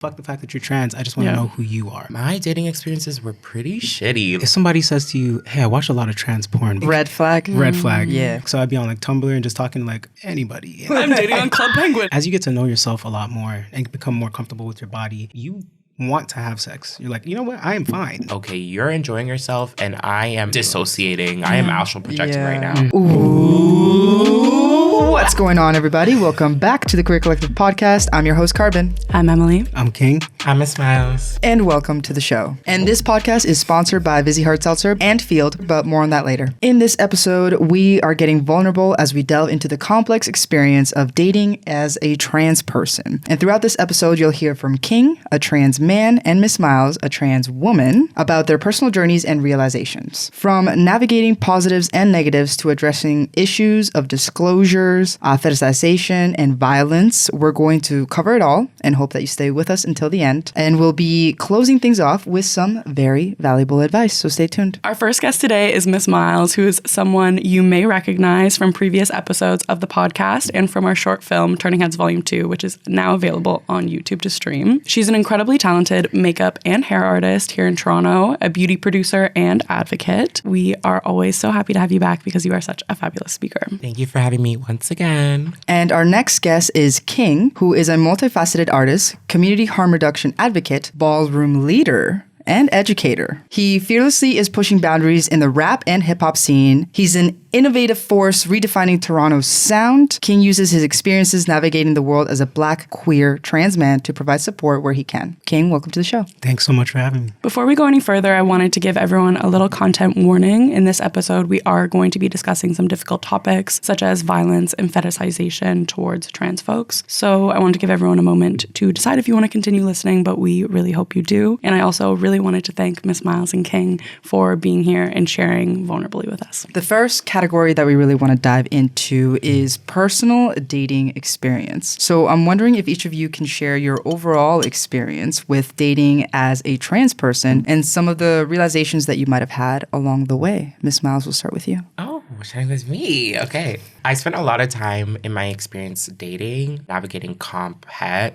Fuck the fact that you're trans. I just want to know who you are. My dating experiences were pretty shitty. If somebody says to you, hey, I watch a lot of trans porn. Red flag. Red flag. Yeah. So I'd be on like Tumblr and just talking to like anybody. I'm dating on Club Penguin. As you get to know yourself a lot more and become more comfortable with your body, you want to have sex. You're like, you know what? I am fine. Okay, you're enjoying yourself and I am dissociating. I am astral projecting right now. Ooh. What's going on, everybody? Welcome back to the Queer Collective Podcast. I'm your host, Carbon. I'm Emily. I'm King. I'm Miss Myles. And welcome to the show. And this podcast is sponsored by Vizzy Hard Seltzer and Field, but more on that later. In this episode, we are getting vulnerable as we delve into the complex experience of dating as a trans person. And throughout this episode, you'll hear from King, a trans man, and Miss Myles, a trans woman, about their personal journeys and realizations. From navigating positives and negatives to addressing issues of disclosures, fetishization, and violence, we're going to cover it all and hope that you stay with us until the end. And we'll be closing things off with some very valuable advice, so stay tuned. Our first guest today is Miss Myles, who is someone you may recognize from previous episodes of the podcast and from our short film, Turning Heads Volume 2, which is now available on YouTube to stream. She's an incredibly talented makeup and hair artist here in Toronto, a beauty producer and advocate. We are always so happy to have you back because you are such a fabulous speaker. Thank you for having me once again. And our next guest is King, who is a multifaceted artist, community harm reduction advocate, ballroom leader, and educator. He fearlessly is pushing boundaries in the rap and hip-hop scene. He's an innovative force redefining Toronto's sound. King uses his experiences navigating the world as a Black, queer, trans man to provide support where he can. King, welcome to the show. Thanks so much for having me. Before we go any further, I wanted to give everyone a little content warning. In this episode, we are going to be discussing some difficult topics, such as violence and fetishization towards trans folks. So I want to give everyone a moment to decide if you want to continue listening, but we really hope you do. And I also really wanted to thank Miss Myles and King for being here and sharing vulnerably with us. The first category that we really want to dive into is personal dating experience. So I'm wondering if each of you can share your overall experience with dating as a trans person and some of the realizations that you might have had along the way. Miss Myles, we'll start with you. Oh, sharing with me. Okay. I spent a lot of time in my experience dating, navigating comprehensive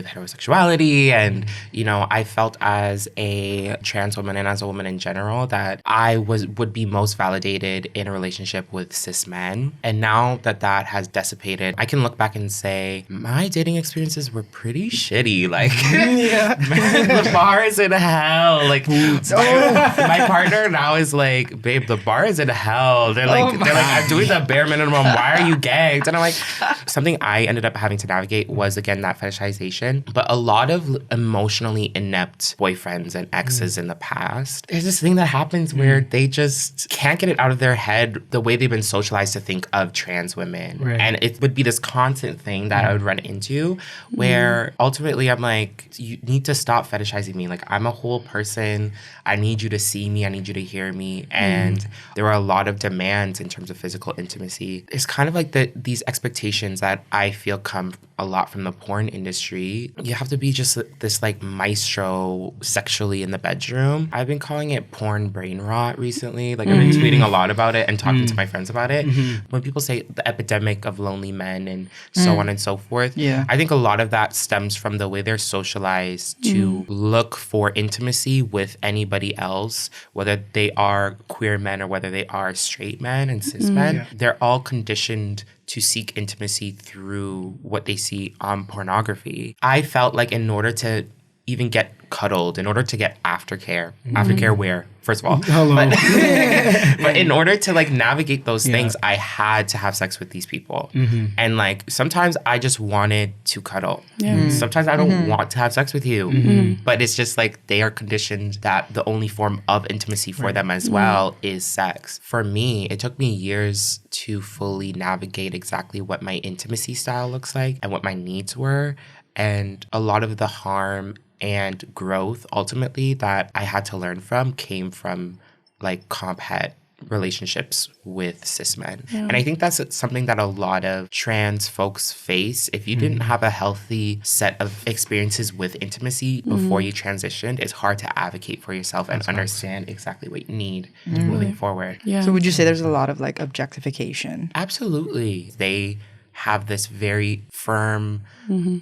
heterosexuality. And, you know, I felt as a trans woman and as a woman in general that I would be most validated in a relationship with cis men. And now that that has dissipated, I can look back and say, my dating experiences were pretty shitty. Like, the bar is in hell. Like, my partner now is like, babe, the bar is in hell. They're like, I'm doing the bare minimum. Why are you gagged? And I'm like, something I ended up having to navigate was, again, that fetishization. But a lot of emotionally inept boyfriends and exes in the past, there's this thing that happens where they just can't get it out of their head the way they've been socialized to think of trans women. Right. And it would be this constant thing that I would run into where ultimately I'm like, you need to stop fetishizing me. Like, I'm a whole person. I need you to see me. I need you to hear me. And there were a lot of demands in terms of physical intimacy. It's kind of like these expectations that I feel come a lot from the porn industry. You have to be just this like maestro sexually in the bedroom. I've been calling it porn brain rot recently. Like I've been tweeting a lot about it and talking to my friends about it. When people say the epidemic of lonely men and so on and so forth, I think a lot of that stems from the way they're socialized to look for intimacy with anybody else, whether they are queer men or whether they are straight men and cis men. They're all conditioned to seek intimacy through what they see on pornography. I felt like in order to even get cuddled, in order to get aftercare where, first of all, but in order to like navigate those things, I had to have sex with these people. And like sometimes I just wanted to cuddle. Sometimes I don't want to have sex with you. But it's just like they are conditioned that the only form of intimacy for them as well is sex. For me, it took me years to fully navigate exactly what my intimacy style looks like and what my needs were. And a lot of the harm and growth ultimately that I had to learn from came from like comp het relationships with cis men. And I think that's something that a lot of trans folks face. If you didn't have a healthy set of experiences with intimacy before you transitioned, it's hard to advocate for yourself and understand exactly what you need moving forward. So would you say there's a lot of like objectification? Absolutely. They have this very firm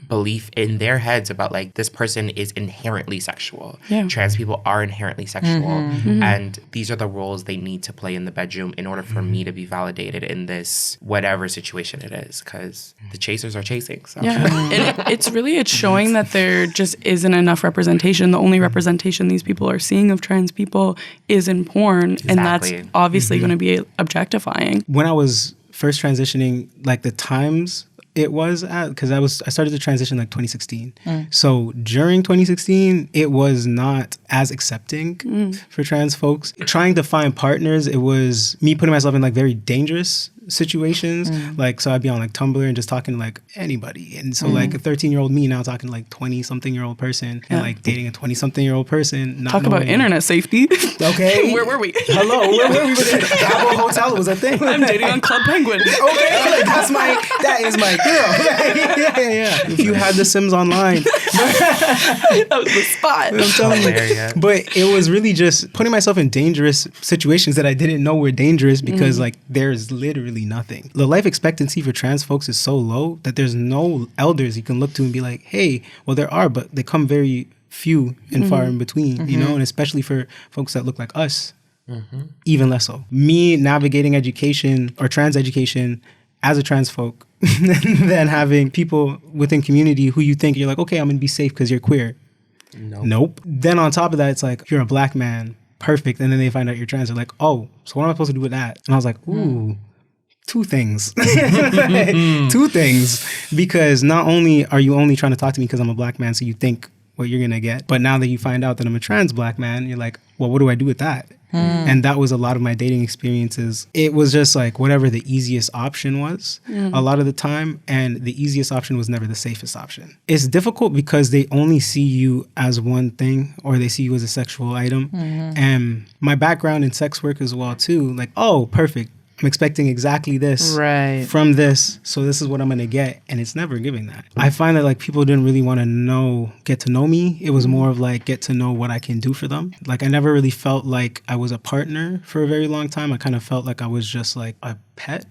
belief in their heads about like this person is inherently sexual. Yeah. Trans people are inherently sexual. And these are the roles they need to play in the bedroom in order for me to be validated in this whatever situation it is. Because the chasers are chasing. So. Yeah. And it's showing that there just isn't enough representation. The only representation these people are seeing of trans people is in porn. And that's Exactly. obviously going to be objectifying. When I was first transitioning, like the times it was at, because I started to transition like 2016. So during 2016, it was not as accepting for trans folks. Trying to find partners, it was me putting myself in like very dangerous situations. Like, so I'd be on like Tumblr and just talking to like anybody. And so like a 13-year-old me now talking to like 20-something-year-old person and like dating a 20-something-year-old person. Not Talk about knowing- internet safety. Okay. Where were we? Hello, where were we? Cabo Hotel was a thing. I'm dating on Club Penguin. Okay, like that is my girl. yeah. If you had The Sims online, That was the spot. I'm telling you. Hilarious. But it was really just putting myself in dangerous situations that I didn't know were dangerous because like there's literally nothing. The life expectancy for trans folks is so low that there's no elders you can look to and be like, hey, well there are, but they come very few and far in between, you know, and especially for folks that look like us, even less so. Me navigating education or trans education as a trans folk, than having people within community who you think you're like, okay, I'm gonna be safe because you're queer. Nope. Then on top of that, it's like, you're a black man, perfect. And then they find out you're trans. They're like, oh, so what am I supposed to do with that? And I was like, ooh, two things. Two things. Because not only are you only trying to talk to me because I'm a black man, so you think what you're gonna get, but now that you find out that I'm a trans black man, you're like, well, what do I do with that? And that was a lot of my dating experiences. It was just like whatever the easiest option was a lot of the time. And the easiest option was never the safest option. It's difficult because they only see you as one thing, or they see you as a sexual item. And my background in sex work as well too, like, oh, perfect. I'm expecting exactly this from this. So this is what I'm going to get. And it's never giving that. I find that like people didn't really want to get to know me. It was more of like, get to know what I can do for them. Like I never really felt like I was a partner for a very long time. I kind of felt like I was just like a pet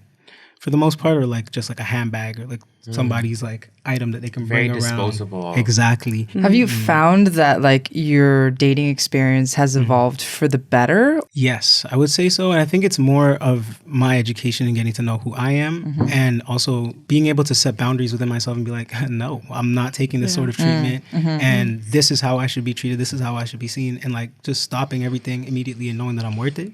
for the most part, or like just like a handbag, or like somebody's like item that they can Very bring around. disposable. Exactly. Have you found that like your dating experience has evolved for the better? Yes, I would say so. And I think it's more of my education and getting to know who I am, and also being able to set boundaries within myself and be like, no, I'm not taking this sort of treatment. And this is how I should be treated. This is how I should be seen. And like just stopping everything immediately and knowing that I'm worth it.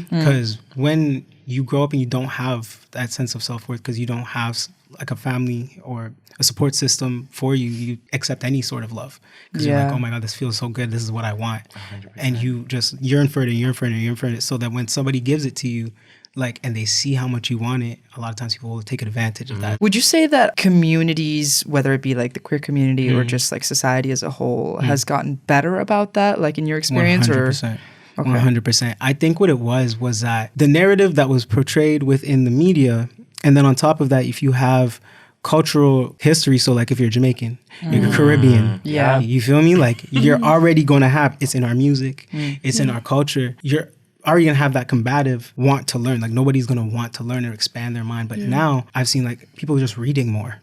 Because when you grow up and you don't have that sense of self-worth because you don't have like a family or a support system for you, you accept any sort of love because you're like, oh my God, this feels so good. This is what I want. 100%. And you just yearn for it and yearn for it and yearn for it, so that when somebody gives it to you, like, and they see how much you want it, a lot of times people will take advantage of that. Would you say that communities, whether it be like the queer community or just like society as a whole, has gotten better about that, like in your experience? 100%. 100%. I think what it was that the narrative that was portrayed within the media, and then on top of that, if you have cultural history, so like if you're Jamaican, you're Caribbean, you feel me? Like you're already going to have, it's in our music, it's in our culture, you're already going to have that combative want to learn. Like nobody's going to want to learn or expand their mind. But now I've seen like people just reading more.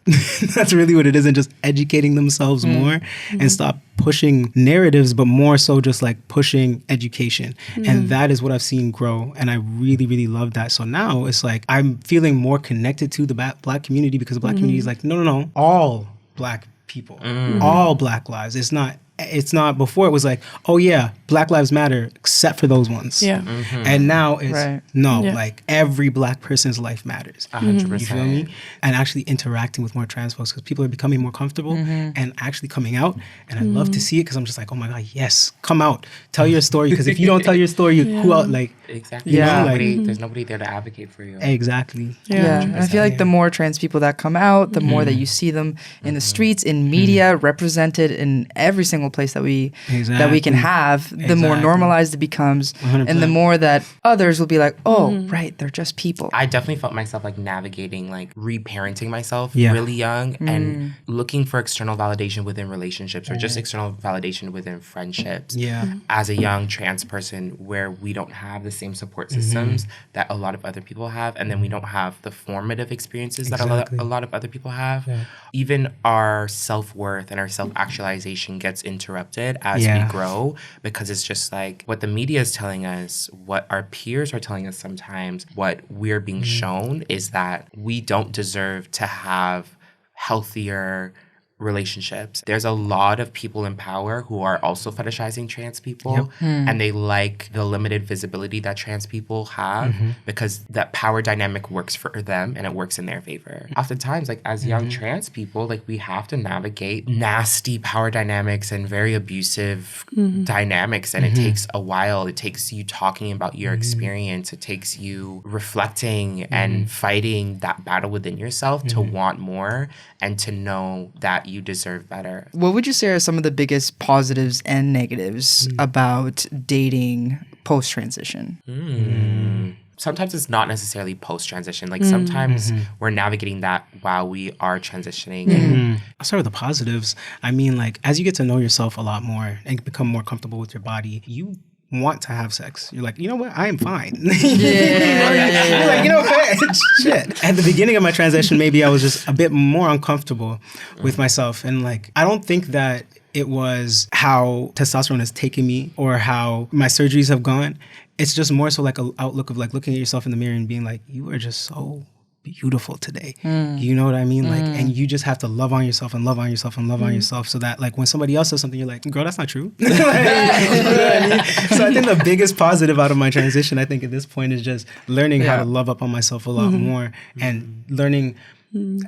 That's really what it is, and just educating themselves more and stop pushing narratives, but more so just like pushing education. And that is what I've seen grow. And I really, really love that. So now it's like I'm feeling more connected to the black community, because the black community is like, no, all black people, all black lives. It's not before it was like, oh yeah, Black Lives Matter except for those ones. And now it's like every black person's life matters. 100%. You feel me? And actually interacting with more trans folks, because people are becoming more comfortable and actually coming out. And I love to see it, because I'm just like, oh my God, yes, come out, tell your story. Because if you don't tell your story, who else? Like, exactly. You know, like, There's nobody there to advocate for you. Exactly. And I feel like the more trans people that come out, the more that you see them in the streets, in media, represented in every single place that we can Exactly. have, the more Exactly. normalized it becomes, 100%. and the more that others will be like, oh, right, they're just people. I definitely felt myself like navigating, like reparenting myself Yeah. really young and looking for external validation within relationships or just external validation within friendships. Yeah. As a young trans person where we don't have the same support systems that a lot of other people have, and then we don't have the formative experiences that Exactly. a lot of other people have. Even our self-worth and our self-actualization gets interrupted as we Yeah. grow because it's just like what the media is telling us, what our peers are telling us sometimes, what we're being shown is that we don't deserve to have healthier relationships. There's a lot of people in power who are also fetishizing trans people and they like the limited visibility that trans people have because that power dynamic works for them and it works in their favor. Oftentimes, like as young trans people, like we have to navigate nasty power dynamics and very abusive dynamics, and it takes a while. It takes you talking about your experience. It takes you reflecting and fighting that battle within yourself to want more and to know that you deserve better. What would you say are some of the biggest positives and negatives about dating post-transition? Sometimes it's not necessarily post-transition. Like sometimes we're navigating that while we are transitioning. I'll start with the positives. I mean, like, as you get to know yourself a lot more and become more comfortable with your body, you want to have sex. You're like, you know what? I am fine. You're like, you know what? Shit. At the beginning of my transition, maybe I was just a bit more uncomfortable with myself. And like, I don't think that it was how testosterone has taken me or how my surgeries have gone. It's just more so like an outlook of like looking at yourself in the mirror and being like, you are just so beautiful today. You know what I mean? Like, and you just have to love on yourself and love on yourself and love on yourself so that like when somebody else says something, you're like, girl, that's not true. You know what I mean? So I think the biggest positive out of my transition, I think at this point is just learning how to love up on myself a lot more and learning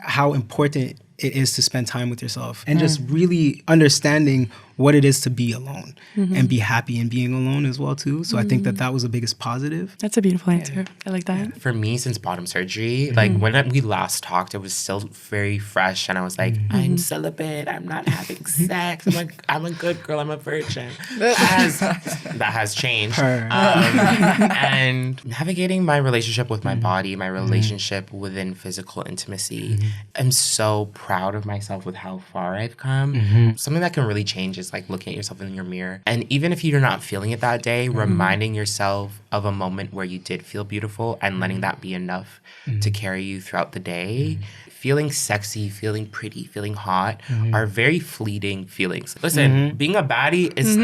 how important it is to spend time with yourself and just really understanding what it is to be alone and be happy in being alone as well too. So I think that that was the biggest positive. That's a beautiful answer. I like that. For me, since bottom surgery, like when we last talked, it was still very fresh. And I was like, I'm celibate. I'm not having sex. I'm like, I'm a good girl. I'm a virgin. That has changed. And navigating my relationship with my body, my relationship within physical intimacy, I'm so proud of myself with how far I've come. Something that can really change is like looking at yourself in your mirror. And even if you're not feeling it that day, reminding yourself of a moment where you did feel beautiful and letting that be enough to carry you throughout the day. Feeling sexy, feeling pretty, feeling hot are very fleeting feelings. Listen, being a baddie is...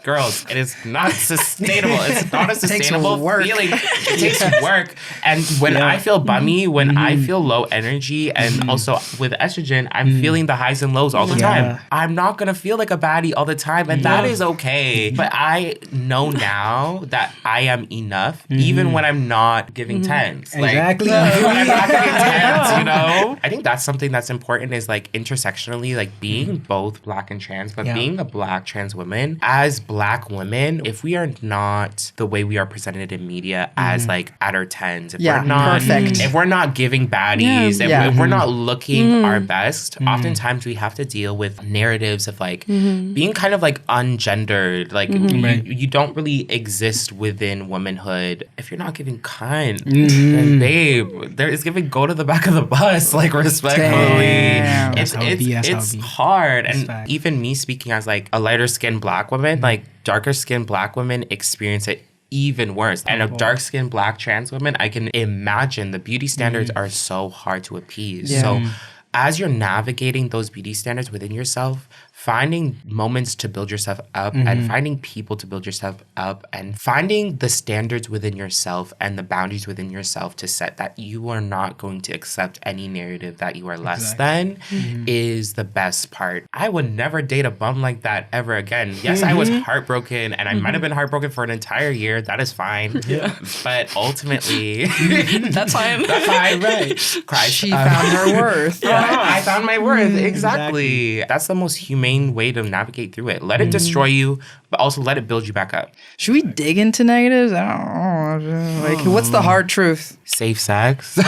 Girls, it is not sustainable. It's not a sustainable feeling. It takes work. And when I feel bummy, when I feel low energy, and also with estrogen, I'm feeling the highs and lows all the time. I'm not going to feel like a baddie all the time, and that is okay. But I know now that I am enough, even when I'm not giving tens. Exactly. Like, even when I'm not giving tens, you know? I think that's something that's important is like intersectionally, like being both Black and trans, but being a Black trans woman, as Black women, if we are not the way we are presented in media as like at our tens, if we're not perfect. if we're not giving baddies, if we're not looking our best, oftentimes we have to deal with narratives of like being kind of like ungendered, like you don't really exist within womanhood. If you're not giving cunt, then babe, there is giving go to the back of the bus, like respectfully. It's hard. And even me speaking as like a lighter skinned Black woman, like darker skinned Black women experience it even worse. And a dark skinned Black trans woman, I can imagine the beauty standards are so hard to appease. So as you're navigating those beauty standards within yourself, finding moments to build yourself up and finding people to build yourself up and finding the standards within yourself and the boundaries within yourself to set that you are not going to accept any narrative that you are less than is the best part. I would never date a bum like that ever again. Yes, I was heartbroken and I might have been heartbroken for an entire year. That is fine. But ultimately... That's fine. That's fine, right. Christ. She found her worth. I found my worth. Exactly. That's the most humane way to navigate through it. Let it destroy you, but also let it build you back up. Should we dig into negatives? I don't know. Like, what's the hard truth? Safe sex.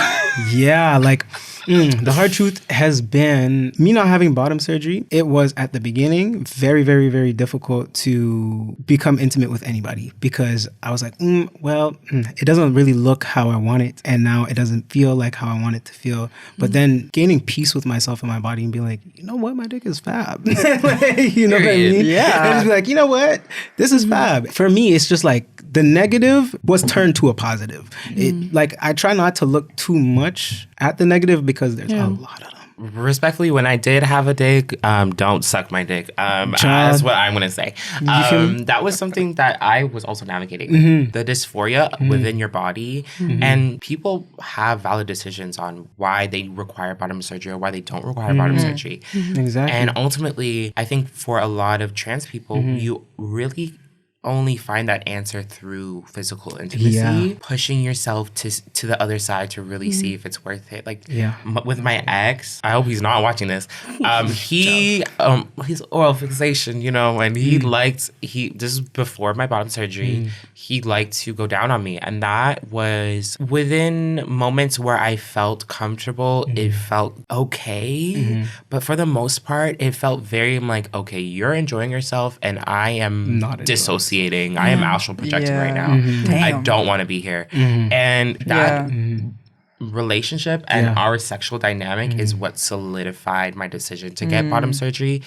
Yeah, like the hard truth has been me not having bottom surgery. It was at the beginning very, very, very difficult to become intimate with anybody because I was like, it doesn't really look how I want it. And now it doesn't feel like how I want it to feel. But then gaining peace with myself and my body and being like, you know what, my dick is fab. Like, you know what I mean? Yeah. And just be like, you know what, this is fab. For me, it's just like the negative was turned to a positive. It like I try not to look too much at the negative because there's a lot of them. Respectfully, when I did have a dick, don't suck my dick. That's what I'm going to say. That was something that I was also navigating. The dysphoria within your body. And people have valid decisions on why they require bottom surgery or why they don't require bottom surgery. Exactly. And ultimately, I think for a lot of trans people, you really only find that answer through physical intimacy, pushing yourself to the other side to really see if it's worth it. Like with my ex, I hope he's not watching this. He's oral fixation, you know, and this is before my bottom surgery. He liked to go down on me, and that was within moments where I felt comfortable. It felt okay, but for the most part, it felt very like, okay, you're enjoying yourself, and I am not dissociating. I am astral projecting right now. I don't want to be here. And that relationship and our sexual dynamic is what solidified my decision to get bottom surgery.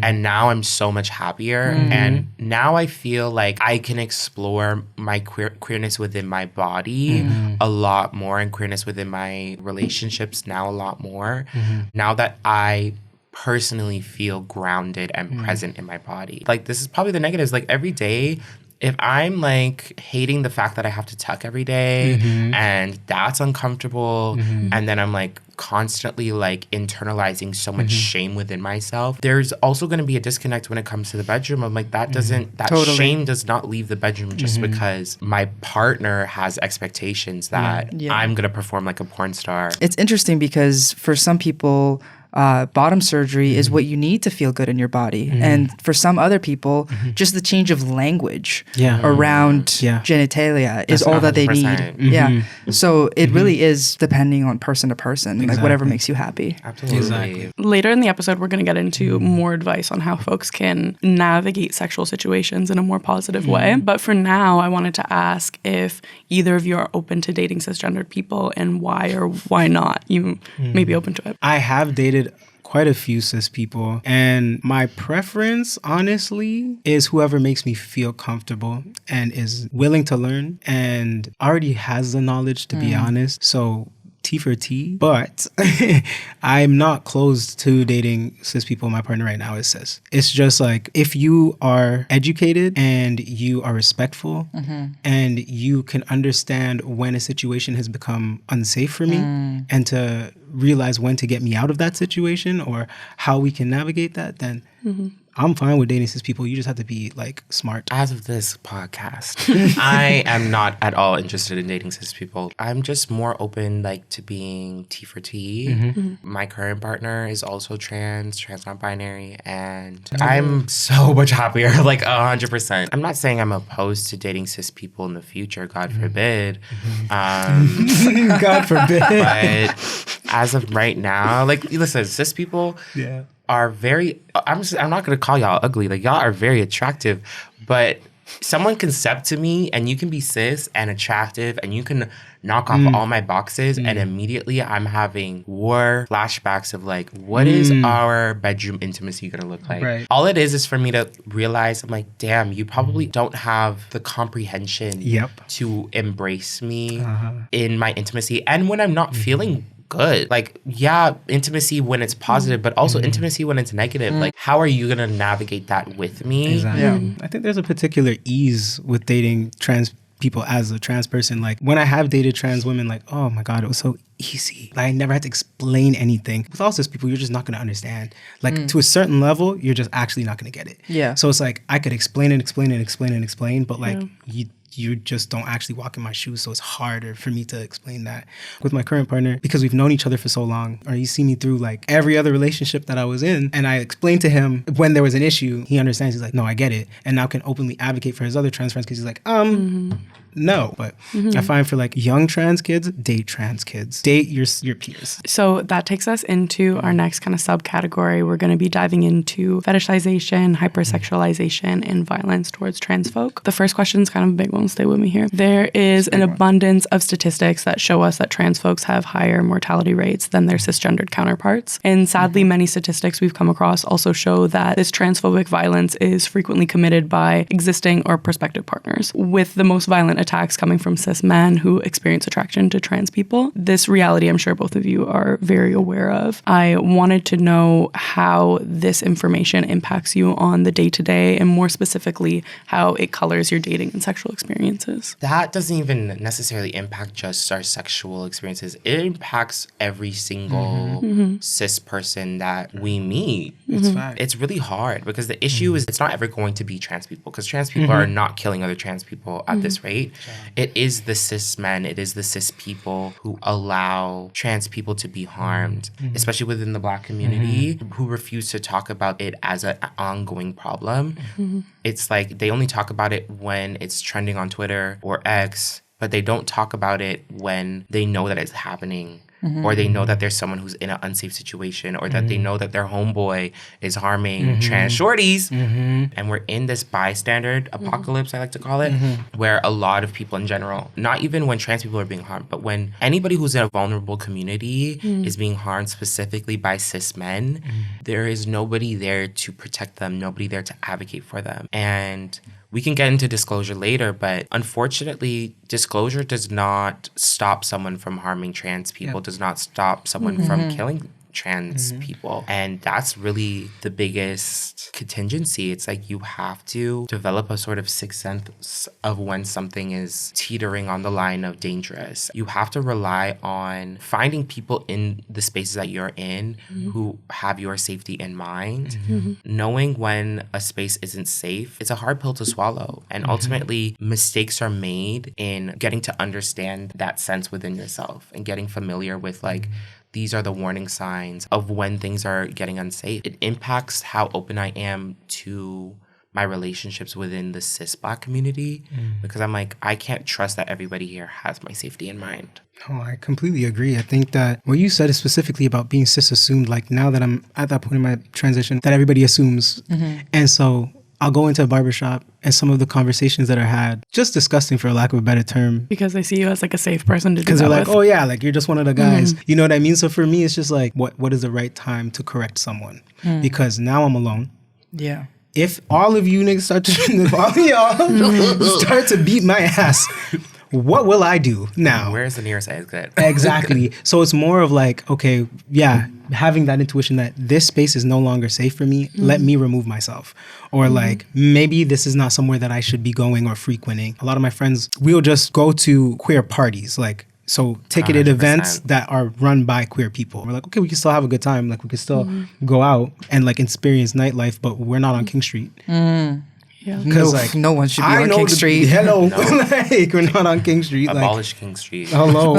And now I'm so much happier. And now I feel like I can explore my queerness within my body a lot more, and queerness within my relationships now a lot more. Now that I personally feel grounded and present in my body. Like, this is probably the negatives. Like, every day, if I'm like hating the fact that I have to tuck every day and that's uncomfortable, and then I'm like constantly like internalizing so much shame within myself, there's also going to be a disconnect when it comes to the bedroom. I'm like, that shame does not leave the bedroom just because my partner has expectations that I'm going to perform like a porn star. It's interesting because for some people, bottom surgery is what you need to feel good in your body. And for some other people, just the change of language around genitalia is all that they need. So it really is depending on person to person, like whatever makes you happy. Absolutely. Exactly. Later in the episode, we're going to get into more advice on how folks can navigate sexual situations in a more positive way. But for now, I wanted to ask if either of you are open to dating cisgendered people, and why or why not you may be open to it. I have dated quite a few cis people, and my preference, honestly, is whoever makes me feel comfortable and is willing to learn and already has the knowledge, to be honest. So T for T, but I'm not closed to dating cis people. My partner right now is cis. It's just like, if you are educated and you are respectful and you can understand when a situation has become unsafe for me and to realize when to get me out of that situation or how we can navigate that, then I'm fine with dating cis people. You just have to be like smart. As of this podcast, I am not at all interested in dating cis people. I'm just more open like to being T for T. My current partner is also trans non-binary, and I'm so much happier, like 100%. I'm not saying I'm opposed to dating cis people in the future, God forbid. God forbid. But as of right now, like, listen, cis people are very, I'm not going to call y'all ugly. Like, y'all are very attractive, but someone can step to me and you can be cis and attractive and you can knock off all my boxes and immediately I'm having war flashbacks of like, what is our bedroom intimacy going to look like? Right. All it is for me to realize, I'm like, damn, you probably don't have the comprehension to embrace me in my intimacy. And when I'm not feeling good. Like, yeah, intimacy when it's positive, but also intimacy when it's negative. Like, how are you going to navigate that with me? Exactly. I think there's a particular ease with dating trans people as a trans person. Like, when I have dated trans women, like, oh my God, it was so easy. Like, I never had to explain anything. With all cis people, you're just not going to understand. Like, to a certain level, you're just actually not going to get it. Yeah. So it's like, I could explain and explain and explain and explain, but like, you just don't actually walk in my shoes, so it's harder for me to explain that. With my current partner, because we've known each other for so long, or you see me through like every other relationship that I was in, and I explained to him when there was an issue, he understands, he's like, no, I get it, and now can openly advocate for his other trans friends because he's like, no. But I find for like young trans kids, date trans kids. Date your peers. So that takes us into our next kind of subcategory. We're going to be diving into fetishization, hypersexualization, and violence towards trans folk. The first question is kind of a big one. Stay with me here. There is an abundance of statistics that show us that trans folks have higher mortality rates than their cisgendered counterparts. And sadly, many statistics we've come across also show that this transphobic violence is frequently committed by existing or prospective partners, with the most violent attacks coming from cis men who experience attraction to trans people. This reality, I'm sure both of you are very aware of. I wanted to know how this information impacts you on the day-to-day, and more specifically, how it colors your dating and sexual experiences. That doesn't even necessarily impact just our sexual experiences. It impacts every single cis person that we meet. It's fact. It's really hard because the issue is it's not ever going to be trans people, because trans people are not killing other trans people at this rate. It is the cis men, it is the cis people who allow trans people to be harmed, especially within the Black community, who refuse to talk about it as an ongoing problem. It's like they only talk about it when it's trending on Twitter or X, but they don't talk about it when they know that it's happening. Or they know that there's someone who's in an unsafe situation, or that they know that their homeboy is harming trans shorties. And we're in this bystander apocalypse, I like to call it, where a lot of people in general, not even when trans people are being harmed, but when anybody who's in a vulnerable community is being harmed specifically by cis men, there is nobody there to protect them, nobody there to advocate for them. And we can get into disclosure later, but unfortunately, disclosure does not stop someone from harming trans people, does not stop someone from killing trans people. And that's really the biggest contingency. It's like you have to develop a sort of sixth sense of when something is teetering on the line of dangerous. You have to rely on finding people in the spaces that you're in who have your safety in mind. Knowing when a space isn't safe, it's a hard pill to swallow. And ultimately, mistakes are made in getting to understand that sense within yourself and getting familiar with like, these are the warning signs of when things are getting unsafe. It impacts how open I am to my relationships within the cis Black community, because I'm like, I can't trust that everybody here has my safety in mind. Oh, I completely agree. I think that what you said is specifically about being cis assumed, like now that I'm at that point in my transition, that everybody assumes. And so I'll go into a barbershop and some of the conversations that are had, just disgusting for lack of a better term. Because they see you as like a safe person to do that Because they're like, with. oh yeah, like you're just one of the guys. You know what I mean? So for me, it's just like, what is the right time to correct someone? Because now I'm alone. Yeah. If all of you niggas start to, if all of y'all start to beat my ass, what will I do now? Where's the nearest exit? Exactly. So it's more of like, okay, yeah, having that intuition that this space is no longer safe for me, let me remove myself. Or like, maybe this is not somewhere that I should be going or frequenting. A lot of my friends, we'll just go to queer parties, like, so ticketed 100%. events that are run by queer people. We're like, okay, we can still have a good time. Like we can still go out and like experience nightlife, but we're not on King Street. Yeah. Because like no one should be on King Street. Hello, like we're not on King Street. Abolish King Street. Hello,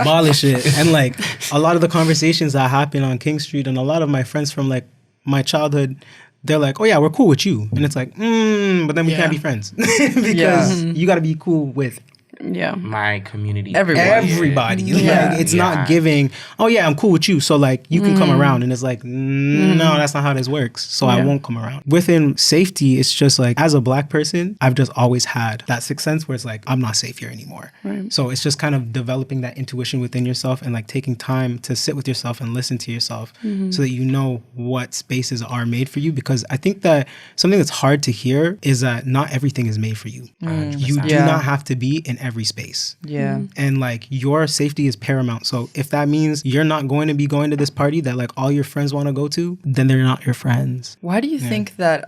abolish it. And like a lot of the conversations that happen on King Street, and a lot of my friends from like my childhood, they're like, oh yeah, we're cool with you, and it's like, but then we can't be friends because you got to be cool with my community. Everybody. Like, it's not giving, oh yeah, I'm cool with you, so like you can come around. And it's like, no, that's not how this works. So I won't come around. Within safety, it's just like, as a Black person, I've just always had that sixth sense where it's like, I'm not safe here anymore. Right. So it's just kind of developing that intuition within yourself and like taking time to sit with yourself and listen to yourself so that you know what spaces are made for you. Because I think that something that's hard to hear is that not everything is made for you. You do not have to be in every space. Yeah. And like your safety is paramount. So if that means you're not going to be going to this party that like all your friends want to go to, then they're not your friends. Why do you think that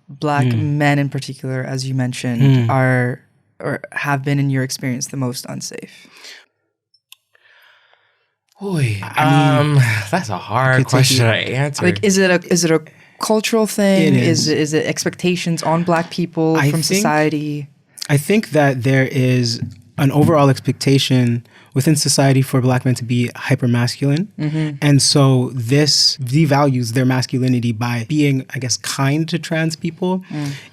Black men in particular, as you mentioned, are or have been in your experience the most unsafe? That's a hard question to answer. Like, is it a cultural thing? Is it expectations on Black people from society? I think that there is an overall expectation within society for Black men to be hyper masculine. And so this devalues their masculinity by being, I guess, kind to trans people.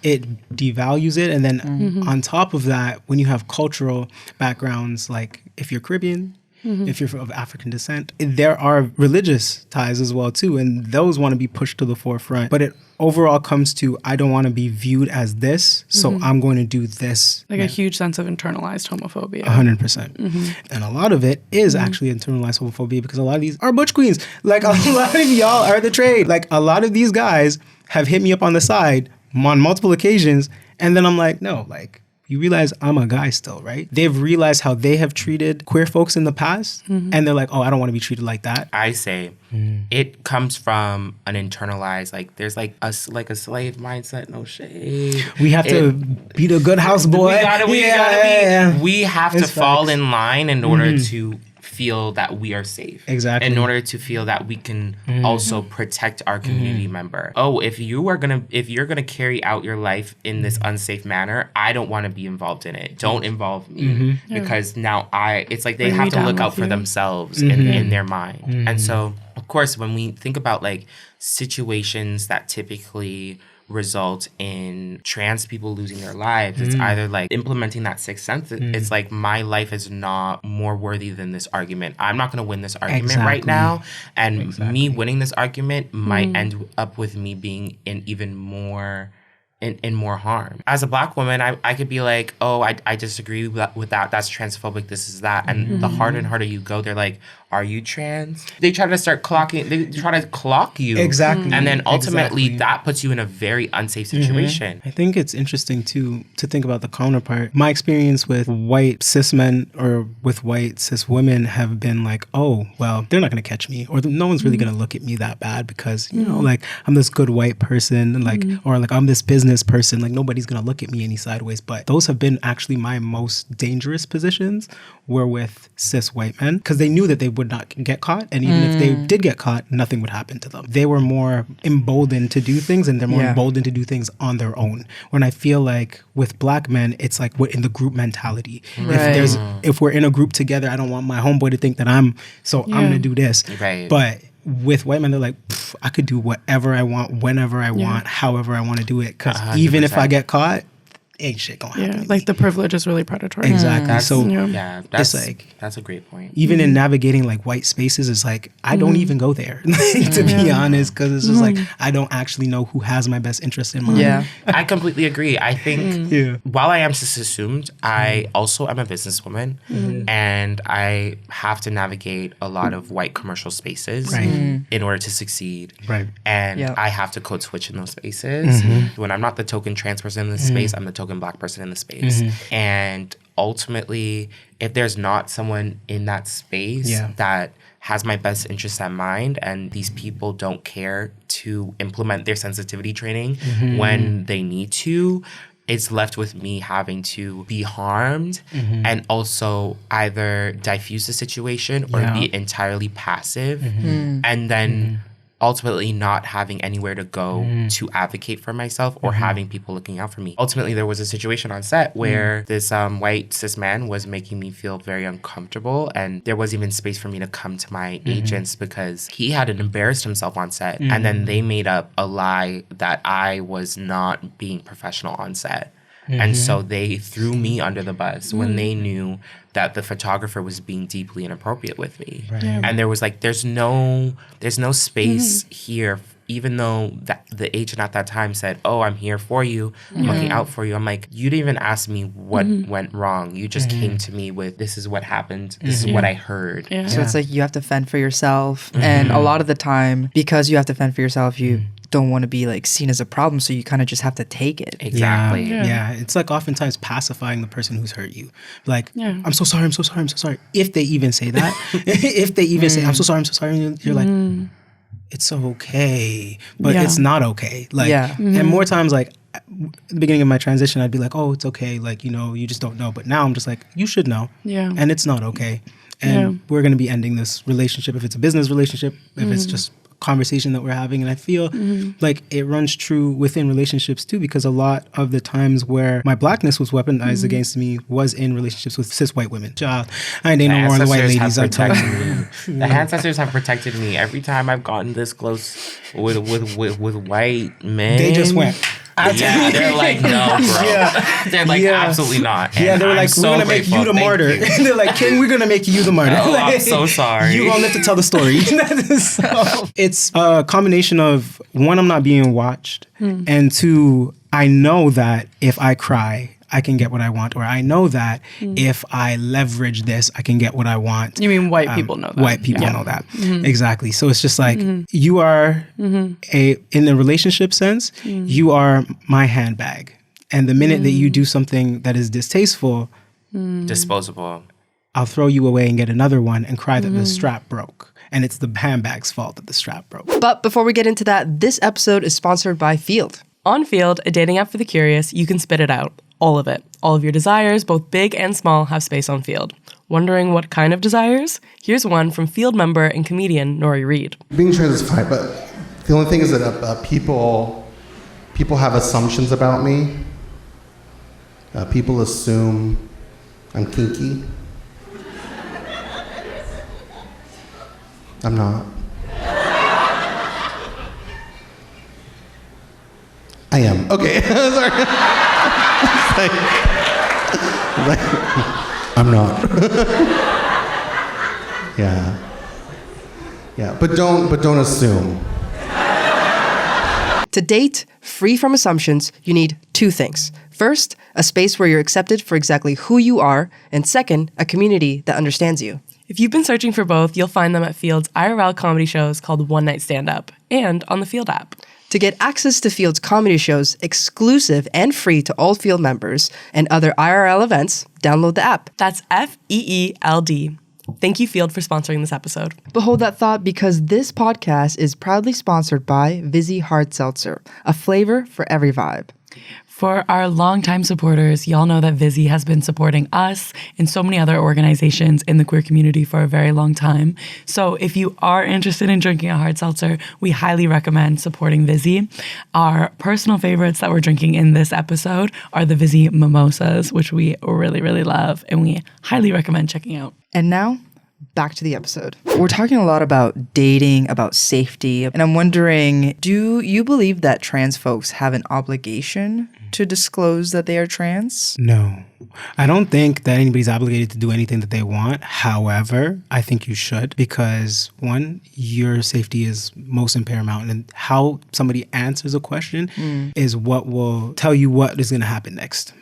It devalues it. And then on top of that, when you have cultural backgrounds, like if you're Caribbean, if you're of African descent, there are religious ties as well too, and those want to be pushed to the forefront. But it overall comes to, I don't want to be viewed as this, so I'm going to do this. Like a huge sense of internalized homophobia. 100%. And a lot of it is actually internalized homophobia, because a lot of these are butch queens. Like, a lot of y'all are the trade. Like, a lot of these guys have hit me up on the side on multiple occasions, and then I'm like, no, like, you realize I'm a guy still, right? They've realized how they have treated queer folks in the past, and they're like, oh, I don't want to be treated like that. I say it comes from an internalized, like, there's like a slave mindset. No shade. We have to be the good house boy. We have to It's fall facts. in line in order to feel that we are safe. Exactly. In order to feel that we can also protect our community member. Oh, if you're gonna carry out your life in this unsafe manner, I don't want to be involved in it. Don't involve me, because now it's like they Bring have me to down look with out for you. themselves in their mind. And so, of course, when we think about like situations that typically result in trans people losing their lives, it's either like implementing that sixth sense. It's like, my life is not more worthy than this argument. I'm not going to win this argument right now, and me winning this argument might end up with me being in even more in more harm. As a Black woman, I could be like, oh, I disagree with that. That's transphobic. This is that. And the harder and harder you go, they're like, are you trans? They try to start clocking. They try to clock you. Exactly. And then ultimately that puts you in a very unsafe situation. I think it's interesting too to think about the counterpart. My experience with white cis men or with white cis women have been like, oh, well, they're not going to catch me, or no one's really going to look at me that bad, because, you know, like, I'm this good white person, and like, or like, I'm this business person, like, nobody's going to look at me any sideways. But those have been actually my most dangerous positions, were with cis white men, because they knew that they would not get caught, and even if they did get caught, nothing would happen to them. They were more emboldened to do things, and they're more emboldened to do things on their own. When I feel like with Black men, it's like what in the group mentality. If we're in a group together, I don't want my homeboy to think that I'm gonna do this. Right. But with white men, they're like, I could do whatever I want, whenever I want, however I want to do it, because even if I get caught, ain't shit gonna happen. Like, the privilege is really predatory. Exactly. So that's it's like, that's a great point. even in navigating like white spaces, it's like, I don't even go there, to be honest, because it's just like, I don't actually know who has my best interest in mind. Yeah. I completely agree. I think while I am cis assumed, I also am a businesswoman, and I have to navigate a lot of white commercial spaces in order to succeed. Right. And I have to code switch in those spaces. When I'm not the token trans person in the space, I'm the token Black person in the space. And ultimately, if there's not someone in that space that has my best interests at mind, and these people don't care to implement their sensitivity training when they need to, it's left with me having to be harmed and also either diffuse the situation or be entirely passive, and then ultimately not having anywhere to go to advocate for myself or having people looking out for me. Ultimately, there was a situation on set where this white cis man was making me feel very uncomfortable, and there was even space for me to come to my agents because he had embarrassed himself on set, and then they made up a lie that I was not being professional on set. And so they threw me under the bus when they knew that the photographer was being deeply inappropriate with me. And there was like, there's no space here, even though the agent at that time said, oh, I'm here for you, I'm looking out for you. I'm like, you didn't even ask me what went wrong. You just came to me with, this is what happened. This is what I heard. So it's like, you have to fend for yourself. And a lot of the time, because you have to fend for yourself, you don't want to be like seen as a problem, so you kind of just have to take it. Exactly. Yeah. It's like oftentimes pacifying the person who's hurt you. Like, I'm so sorry, I'm so sorry, I'm so sorry. If they even say that, if they even say, I'm so sorry, you're like, it's okay, but it's not okay. Like, and more times, like, at the beginning of my transition, I'd be like, oh, it's okay. Like, you know, you just don't know. But now I'm just like, you should know. Yeah. And it's not okay. And we're going to be ending this relationship if it's a business relationship, if it's just conversation that we're having. And I feel like it runs true within relationships too, because a lot of the times where my blackness was weaponized against me was in relationships with cis white women. Child, I ain't dating no more of the white ladies. I'm telling you. The ancestors have protected me every time I've gotten this close with white men. They just went. Yeah, they're like, no, bro. They're like, absolutely not. And they were like, we're going to make you the martyr. They're like, King, we're going to make you the martyr. Oh, I'm so sorry. You all live to tell the story. So, it's a combination of, one, I'm not being watched. And two, I know that if I cry, I can get what I want, or I know that if I leverage this, I can get what I want. You mean white people know that? White people know that. Exactly. So it's just like, you are in a relationship sense, you are my handbag. And the minute that you do something that is distasteful, disposable, I'll throw you away and get another one and cry that the strap broke. And it's the handbag's fault that the strap broke. But before we get into that, this episode is sponsored by Field. On Field, a dating app for the curious, you can spit it out. All of it. All of your desires, both big and small, have space on Field. Wondering what kind of desires? Here's one from Field member and comedian Nori Reed. Being trans is fine, but the only thing is that people have assumptions about me. People assume I'm kinky. I'm not. I am. Okay. Sorry. I'm not. Yeah. But don't assume. To date, free from assumptions, you need two things. First, a space where you're accepted for exactly who you are, and second, a community that understands you. If you've been searching for both, you'll find them at Field's IRL comedy shows called One Night Stand Up and on the Field app. To get access to Field's comedy shows, exclusive and free to all Field members, and other IRL events, download the app. That's FEELD. Thank you, Field, for sponsoring this episode. But hold that thought, because this podcast is proudly sponsored by Vizzy Hard Seltzer, a flavor for every vibe. For our longtime supporters, y'all know that Vizzy has been supporting us and so many other organizations in the queer community for a very long time. So if you are interested in drinking a hard seltzer, we highly recommend supporting Vizzy. Our personal favorites that we're drinking in this episode are the Vizzy Mimosas, which we really, really love, and we highly recommend checking out. And now, back to the episode. We're talking a lot about dating, about safety, and I'm wondering, do you believe that trans folks have an obligation to disclose that they are trans? No. I don't think that anybody's obligated to do anything that they want. However, I think you should, because one, your safety is most paramount, and how somebody answers a question is what will tell you what is going to happen next.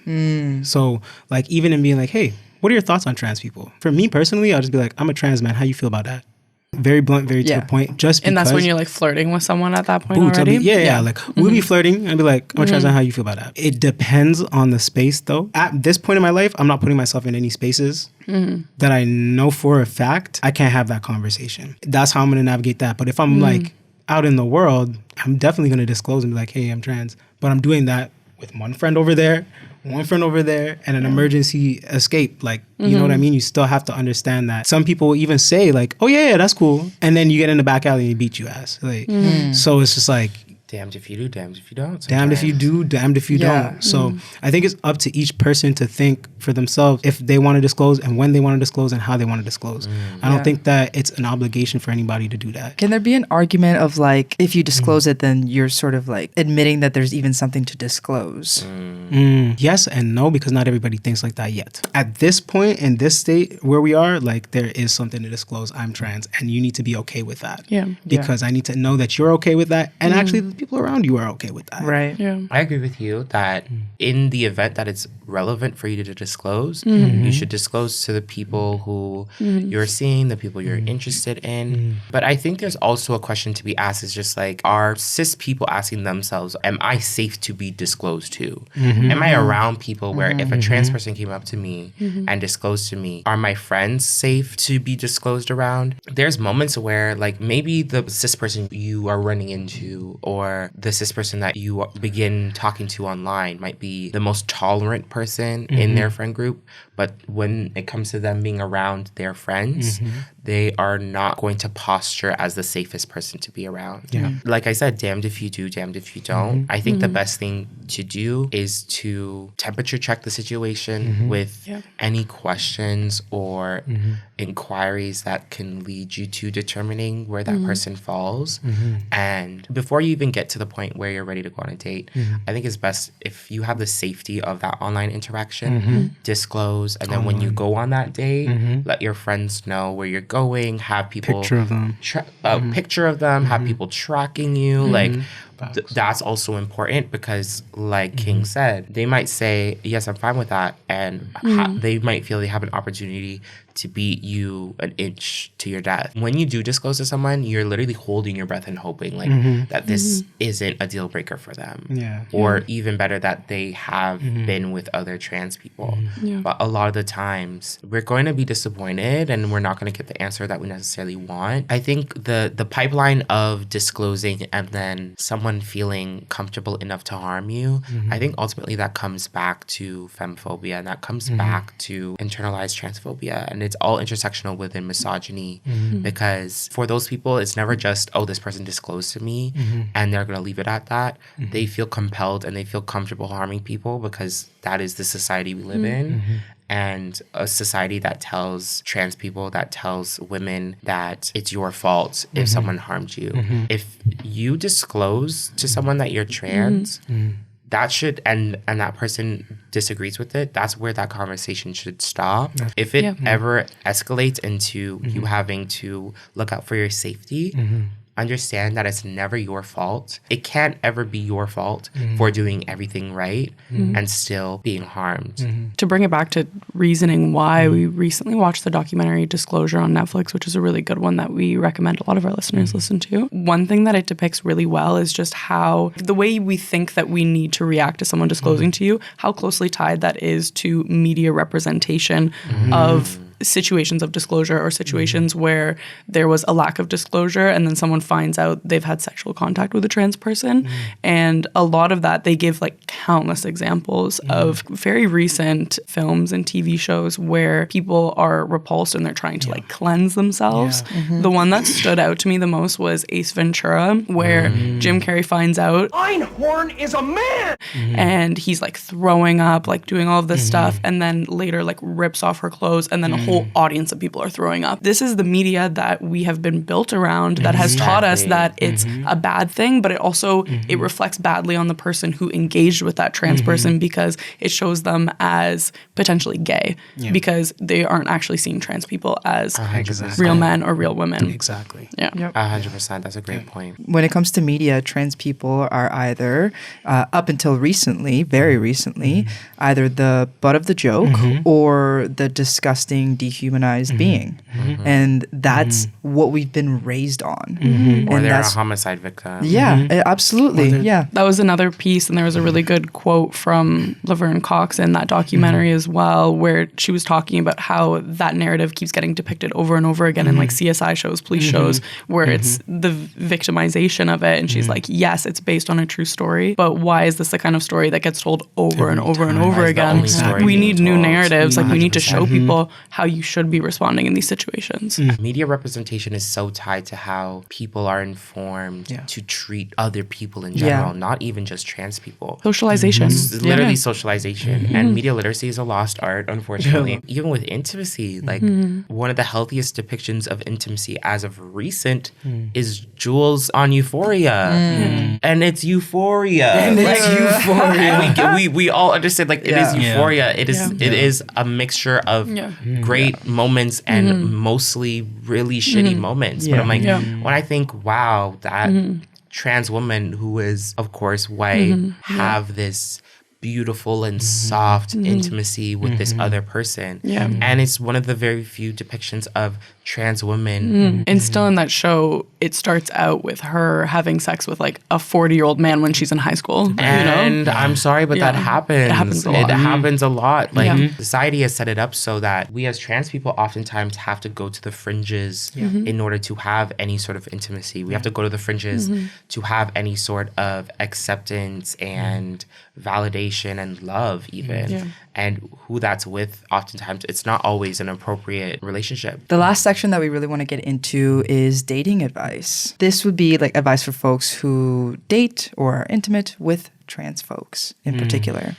So, like, even in being like, hey, what are your thoughts on trans people? For me personally, I'll just be like, I'm a trans man. How you feel about that? Very blunt, very to the point. Just because. And that's when you're like flirting with someone at that point already? Yeah. Like, we'll be flirting. I'd be like, I'm a trans man. How you feel about that? It depends on the space, though. At this point in my life, I'm not putting myself in any spaces that I know for a fact I can't have that conversation. That's how I'm going to navigate that. But if I'm like out in the world, I'm definitely going to disclose and be like, hey, I'm trans. But I'm doing that with one friend over there, and an emergency escape. Like, you know what I mean? You still have to understand that. Some people will even say like, oh yeah, that's cool. And then you get in the back alley and you beat your ass. Like, so it's just like, damned if you do, damned if you don't. Damned if you do, damned if you don't. So I think it's up to each person to think for themselves if they want to disclose and when they want to disclose and how they want to disclose. I don't think that it's an obligation for anybody to do that. Can there be an argument of like, if you disclose it, then you're sort of like admitting that there's even something to disclose? Yes and no, because not everybody thinks like that yet. At this point, in this state where we are, like, there is something to disclose. I'm trans, and you need to be okay with that. Because I need to know that you're okay with that, and actually the people around you are okay with that. Right. Yeah. I agree with you that in the event that it's relevant for you to disclose, you should disclose to the people who you're seeing, the people you're interested in. But I think there's also a question to be asked, is just like, are cis people asking themselves, am I safe to be disclosed to? Am I around people where if a trans person came up to me and disclosed to me, are my friends safe to be disclosed around? There's moments where like maybe the cis person you are running into or the cis person that you begin talking to online might be the most tolerant person in their friend group. But when it comes to them being around their friends, they are not going to posture as the safest person to be around. Like I said, damned if you do, damned if you don't. I think the best thing to do is to temperature check the situation with any questions or inquiries that can lead you to determining where that person falls. And before you even get to the point where you're ready to go on a date, I think it's best if you have the safety of that online interaction, disclose, and then when you go on that date, let your friends know where you're going, have people Picture of them. Picture of them, have people tracking you, like that's also important because like King said, they might say, yes, I'm fine with that, and they might feel they have an opportunity to beat you an inch to your death. When you do disclose to someone, you're literally holding your breath and hoping like that this isn't a deal breaker for them. Or even better, that they have been with other trans people. But a lot of the times we're going to be disappointed and we're not going to get the answer that we necessarily want. I think the pipeline of disclosing and then someone feeling comfortable enough to harm you, I think ultimately that comes back to femphobia, and that comes back to internalized transphobia. And it's all intersectional within misogyny because for those people, it's never just, oh, this person disclosed to me and they're going to leave it at that. They feel compelled and they feel comfortable harming people because that is the society we live in. And a society that tells trans people, that tells women that it's your fault if someone harmed you. If you disclose to someone that you're trans, that should, and that person disagrees with it, that's where that conversation should stop. If it ever escalates into you having to look out for your safety, understand that it's never your fault. It can't ever be your fault for doing everything right and still being harmed. To bring it back to reasoning why, we recently watched the documentary Disclosure on Netflix, which is a really good one that we recommend a lot of our listeners listen to. One thing that it depicts really well is just how the way we think that we need to react to someone disclosing to you, how closely tied that is to media representation of situations of disclosure or situations where there was a lack of disclosure and then someone finds out they've had sexual contact with a trans person. And a lot of that, they give like countless examples of very recent films and TV shows where people are repulsed and they're trying to like cleanse themselves. The one that stood out to me the most was Ace Ventura, where Jim Carrey finds out Einhorn is a man! And he's like throwing up, like doing all of this stuff, and then later like rips off her clothes, and then a whole audience of people are throwing up. This is the media that we have been built around that has taught us that it's a bad thing, but it also it reflects badly on the person who engaged with that trans person because it shows them as potentially gay because they aren't actually seeing trans people as real men or real women. Exactly. Yeah. 100%. That's a great point. When it comes to media, trans people are either, up until recently, very recently, either the butt of the joke or the disgusting, dehumanized being. And that's what we've been raised on. Or And they're a that's, homicide victim. yeah, absolutely. Yeah. That was another piece, and there was a really good quote from Laverne Cox in that documentary as well, where she was talking about how that narrative keeps getting depicted over and over again in like CSI shows, police shows, where it's the victimization of it. And she's like, yes, it's based on a true story, but why is this the kind of story that gets told over and over and over again? We need new narratives. Like we need to show people how you should be responding in these situations. Media representation is so tied to how people are informed to treat other people in general, not even just trans people. Socialization. It's literally socialization. And media literacy is a lost art, unfortunately. Even with intimacy, like one of the healthiest depictions of intimacy as of recent is Jules on Euphoria. And it's Euphoria. And it's Euphoria. And we all understand like it is Euphoria. It is a mixture of great moments and mostly really shitty moments. But I'm like, when I think, wow, that trans woman who is, of course, white, have this beautiful and soft intimacy with this other person. And it's one of the very few depictions of trans women. And still in that show, it starts out with her having sex with like a 40-year-old man when she's in high school. And I'm sorry, but that happens. It happens a lot. It happens a lot. Like society has set it up so that we as trans people oftentimes have to go to the fringes in order to have any sort of intimacy. We have to go to the fringes to have any sort of acceptance and validation validation and love even. And who that's with, oftentimes it's not always an appropriate relationship. The last section that we really want to get into is dating advice. This would be like advice for folks who date or are intimate with trans folks in particular.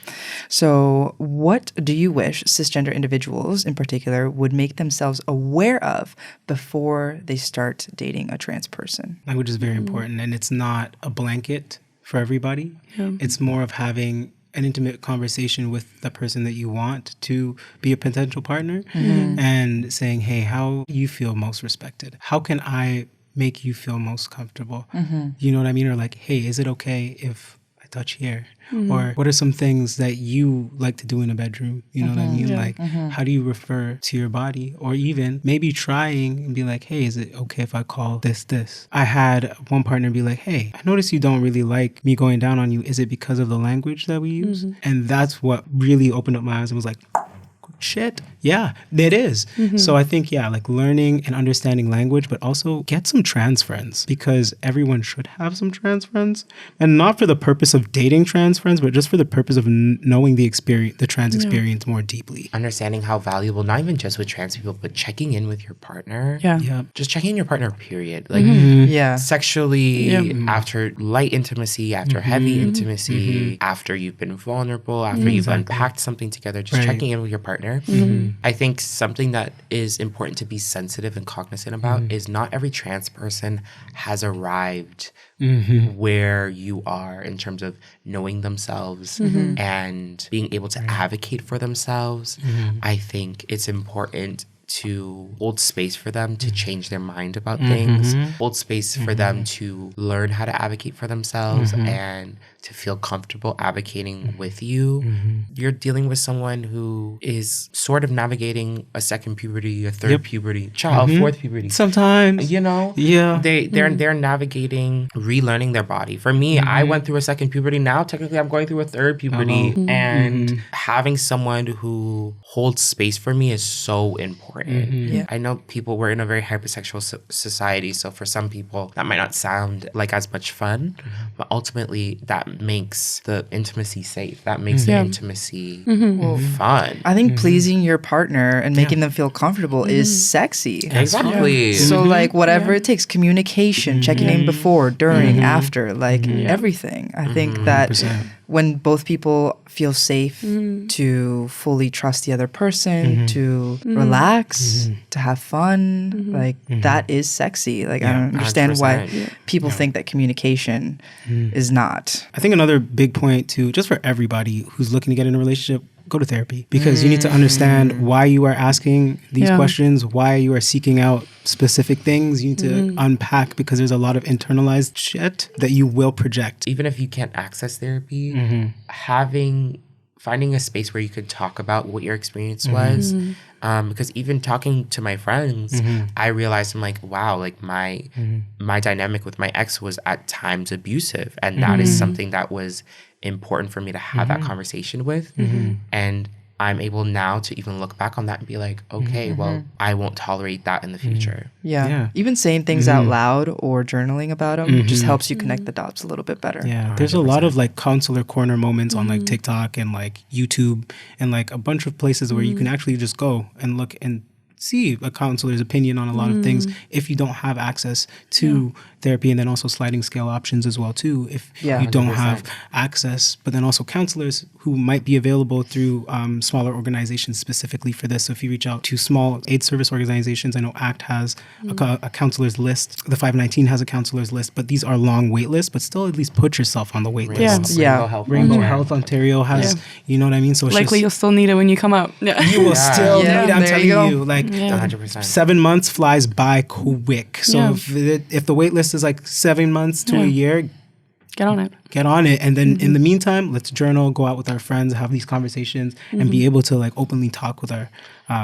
So what do you wish cisgender individuals in particular would make themselves aware of before they start dating a trans person? Language is very important, and it's not a blanket for everybody. It's more of having an intimate conversation with the person that you want to be a potential partner and saying, hey, how do you feel most respected? How can I make you feel most comfortable? You know what I mean? Or like, hey, is it okay if I touch here? Or what are some things that you like to do in a bedroom? You know what I mean? Like, how do you refer to your body? Or even maybe trying and be like, hey, is it okay if I call this? I had one partner be like, hey, I notice you don't really like me going down on you. Is it because of the language that we use? And that's what really opened up my eyes and was like, shit, yeah, it is. So I think, like learning and understanding language, but also get some trans friends, because everyone should have some trans friends, and not for the purpose of dating trans friends, but just for the purpose of knowing the experience, the trans experience more deeply. Understanding how valuable, not even just with trans people, but checking in with your partner. Just checking in your partner, period. Like sexually, after light intimacy, after heavy intimacy, after you've been vulnerable, after you've unpacked something together, just checking in with your partner. I think something that is important to be sensitive and cognizant about is not every trans person has arrived where you are in terms of knowing themselves and being able to advocate for themselves. I think it's important to hold space for them to change their mind about things, hold space for them to learn how to advocate for themselves and to feel comfortable advocating with you. You're dealing with someone who is sort of navigating a second puberty, a third puberty, child, fourth puberty. Sometimes. You know? They're navigating, relearning their body. For me, I went through a second puberty. Now, technically, I'm going through a third puberty. And having someone who holds space for me is so important. I know we're in a very hypersexual society, so for some people, that might not sound like as much fun, but ultimately, that makes the intimacy safe. That makes the intimacy fun. I think pleasing your partner and making them feel comfortable is sexy. Exactly. So like whatever it takes, communication, checking in before, during, after, like everything. I think that 100%. when both people feel safe to fully trust the other person, to relax, to have fun, like that is sexy. Like I don't understand why people think that communication is not. I think another big point too, just for everybody who's looking to get in a relationship, go to therapy, because you need to understand why you are asking these questions, why you are seeking out specific things. You need to unpack, because there's a lot of internalized shit that you will project. Even if you can't access therapy, finding a space where you could talk about what your experience was. Because even talking to my friends, I realized I'm like, wow, like my dynamic with my ex was at times abusive. And that is something that was important for me to have that conversation with. And I'm able now to even look back on that and be like, okay, well, I won't tolerate that in the future. Yeah. Even saying things out loud or journaling about them just helps you connect the dots a little bit better. Yeah, there's a lot of like counselor corner moments on like TikTok and like YouTube and like a bunch of places where you can actually just go and look and see a counselor's opinion on a lot of things if you don't have access to therapy, and then also sliding scale options as well too if you don't 100%. have access, but then also counselors who might be available through smaller organizations specifically for this. So if you reach out to small aid service organizations, I know ACT has a counselor's list, the 519 has a counselor's list, but these are long wait lists, but still at least put yourself on the wait list. Rainbow Health Ontario has, you know what I mean? So it's Likely you'll still need it when you come out. you will still need it, I'm telling you, like 100%. 7 months flies by quick. So if the wait list is like 7 months to a year, get on it. And then in the meantime, let's journal, go out with our friends, have these conversations, and be able to like openly talk with our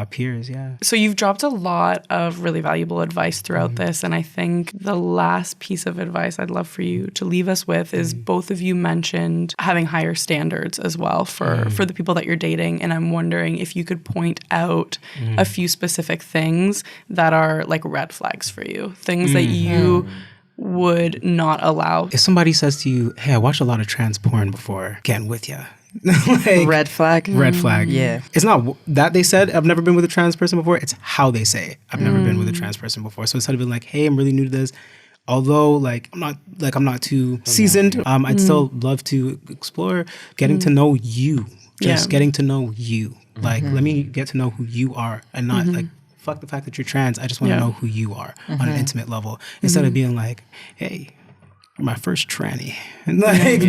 peers. So you've dropped a lot of really valuable advice throughout this, and I think the last piece of advice I'd love for you to leave us with is both of you mentioned having higher standards as well for the people that you're dating, and I'm wondering if you could point out a few specific things that are like red flags for you, things that you would not allow. If somebody says to you, hey, I watched a lot of trans porn before getting with you, Like, Red flag. red flag. Yeah. It's not that they said I've never been with a trans person before. It's how they say I've never been with a trans person before. So instead of being like, hey, I'm really new to this, although like I'm not too seasoned, I'd still love to explore getting to know you. Just getting to know you. Like, let me get to know who you are and not like fuck the fact that you're trans. I just want to know who you are on an intimate level instead of being like, hey, you're my first tranny. Like,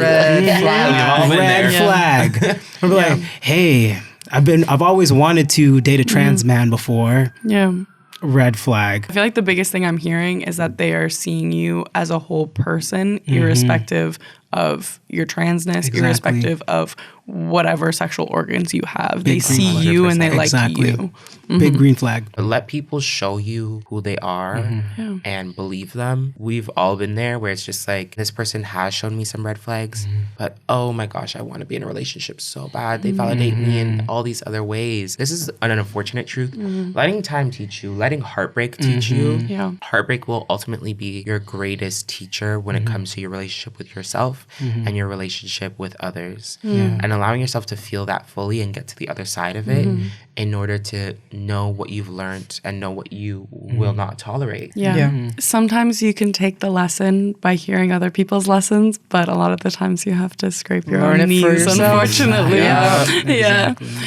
red flag. I'm like, hey, I've always wanted to date a trans man before. Yeah. Red flag. I feel like the biggest thing I'm hearing is that they are seeing you as a whole person, irrespective of your transness, irrespective of whatever sexual organs you have. They see you and they like you. Big green flag. Let people show you who they are and believe them. We've all been there where it's just like, this person has shown me some red flags, but oh my gosh, I want to be in a relationship so bad. They validate me in all these other ways. This is an unfortunate truth. Letting time teach you, letting heartbreak teach you. Yeah. Heartbreak will ultimately be your greatest teacher when it comes to your relationship with yourself and your relationship with others. And allowing yourself to feel that fully and get to the other side of it in order to know what you've learned and know what you will not tolerate. Yeah. Sometimes you can take the lesson by hearing other people's lessons, but a lot of the times you have to scrape your Learn own it for knees, yourself. unfortunately.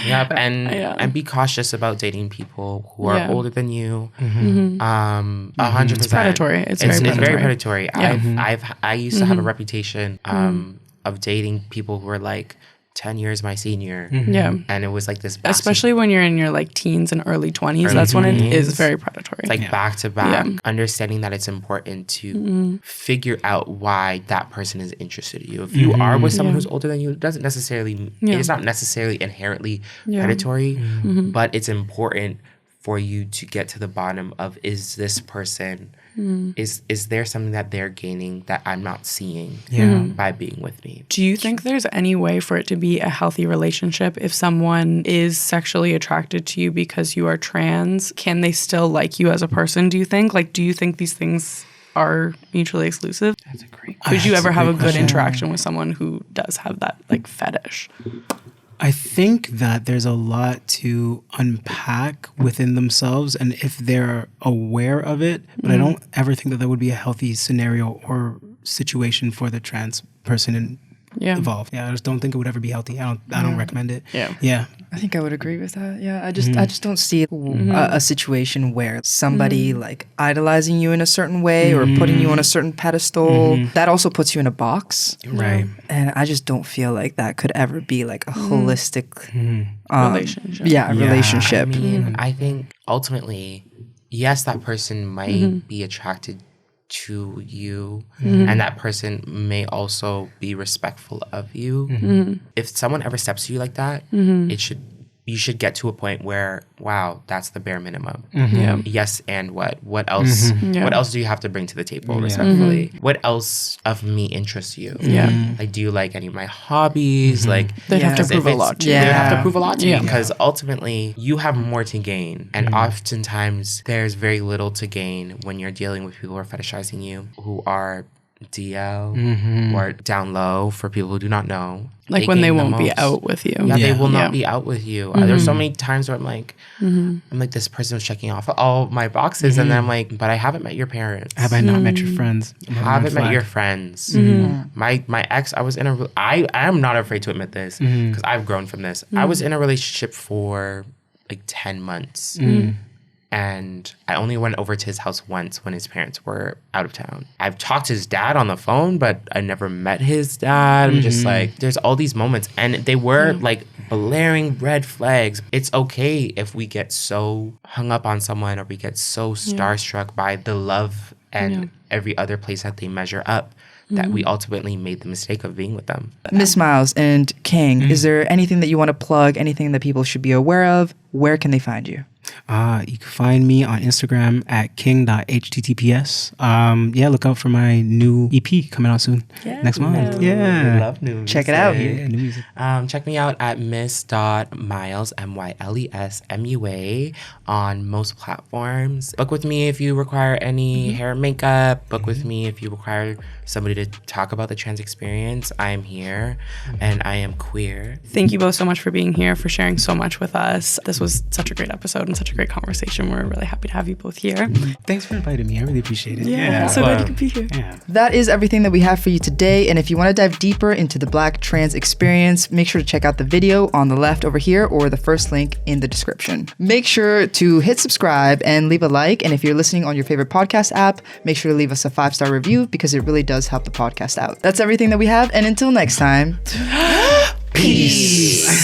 Yep. And be cautious about dating people who are older than you. 100%. It's predatory. It's very predatory. I used to have a reputation of dating people who were like 10 years my senior. Yeah. And it was like this especially when you're in your like teens and early 20s, that's when it is very predatory. It's like back to back, understanding that it's important to figure out why that person is interested in you. If you are with someone who's older than you, it doesn't necessarily, it's not necessarily inherently predatory, but it's important for you to get to the bottom of, is this person, is there something that they're gaining that I'm not seeing by being with me? Do you think there's any way for it to be a healthy relationship if someone is sexually attracted to you because you are trans? Can they still like you as a person, do you think? Like, do you think these things are mutually exclusive? That's a great Could you ever have a good question. interaction with someone who does have that like fetish? I think that there's a lot to unpack within themselves and if they're aware of it, but I don't ever think that that would be a healthy scenario or situation for the trans person involved. Yeah, I just don't think it would ever be healthy. I don't recommend it. Yeah. I think I would agree with that. Yeah, I just don't see a situation where somebody like idolizing you in a certain way or putting you on a certain pedestal that also puts you in a box. Right. And I just don't feel like that could ever be like a holistic Relationship. relationship. I mean, I think ultimately, yes, that person might be attracted to you and that person may also be respectful of you. If someone ever steps to you like that, you should get to a point where, wow, that's the bare minimum. Yes, and what else? What else do you have to bring to the table respectfully? What else of me interests you? Like, do you like any of my hobbies? Like, They'd have to prove a lot to you. They have to prove a lot to you because ultimately you have more to gain. And oftentimes there's very little to gain when you're dealing with people who are fetishizing you, who are DL or down low, for people who do not know. Like when they won't be out with you. Yeah, they will not be out with you. There's so many times where I'm like, this person was checking off all my boxes, and then I'm like, but I haven't met your parents. Have I not met your friends? Haven't met your friends. My ex, I am not afraid to admit this because I've grown from this. I was in a relationship for like 10 months. And I only went over to his house once when his parents were out of town. I've talked to his dad on the phone, but I never met his dad. I'm just like, there's all these moments. And they were like blaring red flags. It's okay if we get so hung up on someone or we get so starstruck by the love and every other place that they measure up that we ultimately made the mistake of being with them. Miss Myles and King, is there anything that you want to plug, anything that people should be aware of? Where can they find you? You can find me on Instagram at king.https. Look out for my new EP coming out soon. Next month. We Yeah. love new music. Check it out. Yeah, new music. Check me out at miss.myles, Myles MUA, on most platforms. Book with me if you require any hair and makeup. Book with me if you require somebody to talk about the trans experience. I am here and I am queer. Thank you both so much for being here, for sharing so much with us. This was such a great episode and such a great conversation. We're really happy to have you both here. Thanks for inviting me. I really appreciate it. So glad you could be here. Yeah. That is everything that we have for you today. And if you want to dive deeper into the Black trans experience, make sure to check out the video on the left over here or the first link in the description. Make sure to hit subscribe and leave a like. And if you're listening on your favorite podcast app, make sure to leave us a 5-star review because it really does help the podcast out. That's everything that we have. And until next time, peace.